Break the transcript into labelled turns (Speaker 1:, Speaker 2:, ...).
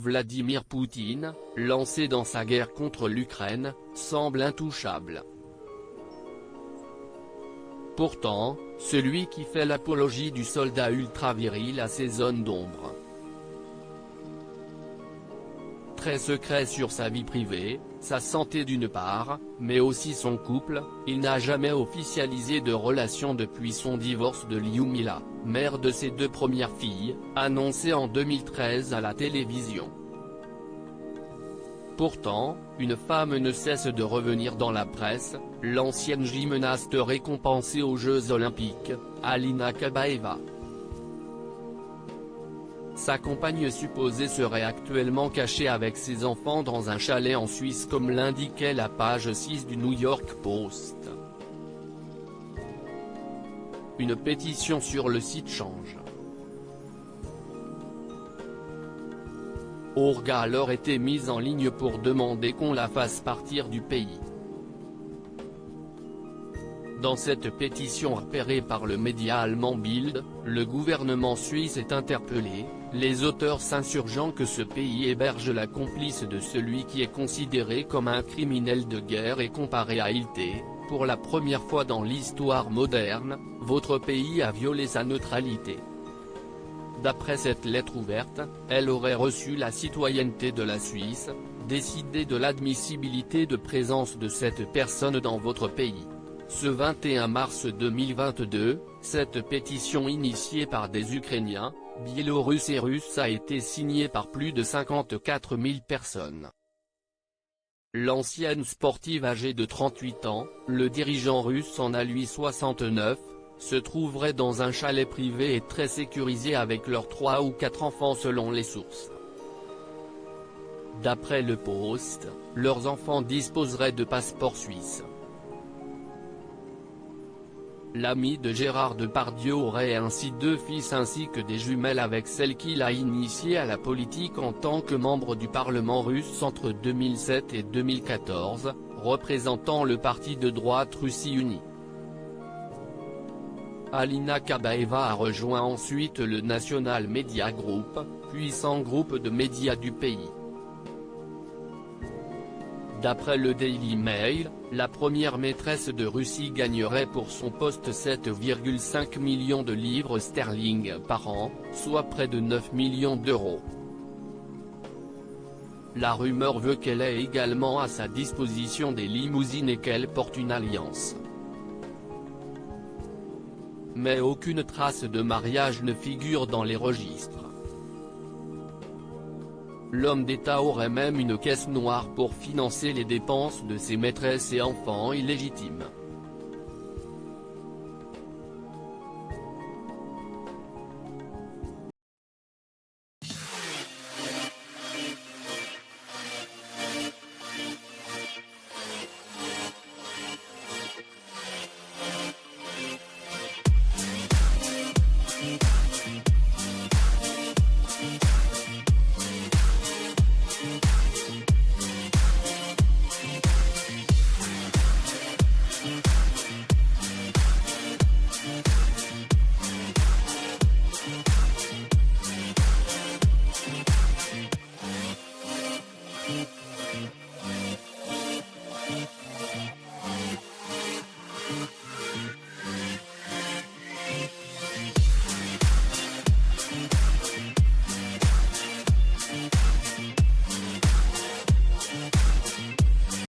Speaker 1: Vladimir Poutine, lancé dans sa guerre contre l'Ukraine, semble intouchable. Pourtant, celui qui fait l'apologie du soldat ultra-viril a ses zones d'ombre. Très secret sur sa vie privée, sa santé d'une part, mais aussi son couple, il n'a jamais officialisé de relation depuis son divorce de Lyudmila, mère de ses 2 premières filles, annoncé en 2013 à la télévision. Pourtant, une femme ne cesse de revenir dans la presse, l'ancienne gymnaste récompensée aux Jeux Olympiques, Alina Kabaeva. Sa compagne supposée serait actuellement cachée avec ses enfants dans un chalet en Suisse comme l'indiquait la page 6 du New York Post. Une pétition sur le site change. Orga a alors été mise en ligne pour demander qu'on la fasse partir du pays. Dans cette pétition repérée par le média allemand Bild, le gouvernement suisse est interpellé, les auteurs s'insurgeant que ce pays héberge la complice de celui qui est considéré comme un criminel de guerre et comparé à Hitler. Pour la première fois dans l'histoire moderne, votre pays a violé sa neutralité. D'après cette lettre ouverte, elle aurait reçu la citoyenneté de la Suisse, décidé de l'admissibilité de présence de cette personne dans votre pays. Ce 21 mars 2022, cette pétition initiée par des Ukrainiens, Biélorusses et Russes a été signée par plus de 54 000 personnes. L'ancienne sportive âgée de 38 ans, le dirigeant russe en a lui 69, se trouverait dans un chalet privé et très sécurisé avec leurs 3 ou 4 enfants selon les sources. D'après le Post, leurs enfants disposeraient de passeports suisses. L'ami de Gérard Depardieu aurait ainsi 2 fils ainsi que des jumelles avec celle qu'il a initiée à la politique en tant que membre du Parlement russe entre 2007 et 2014, représentant le parti de droite Russie Unie. Alina Kabaeva a rejoint ensuite le National Media Group, puissant groupe de médias du pays. D'après le Daily Mail, la première maîtresse de Russie gagnerait pour son poste 7,5 millions de livres sterling par an, soit près de 9 millions d'euros. La rumeur veut qu'elle ait également à sa disposition des limousines et qu'elle porte une alliance. Mais aucune trace de mariage ne figure dans les registres. L'homme d'État aurait même une caisse noire pour financer les dépenses de ses maîtresses et enfants illégitimes.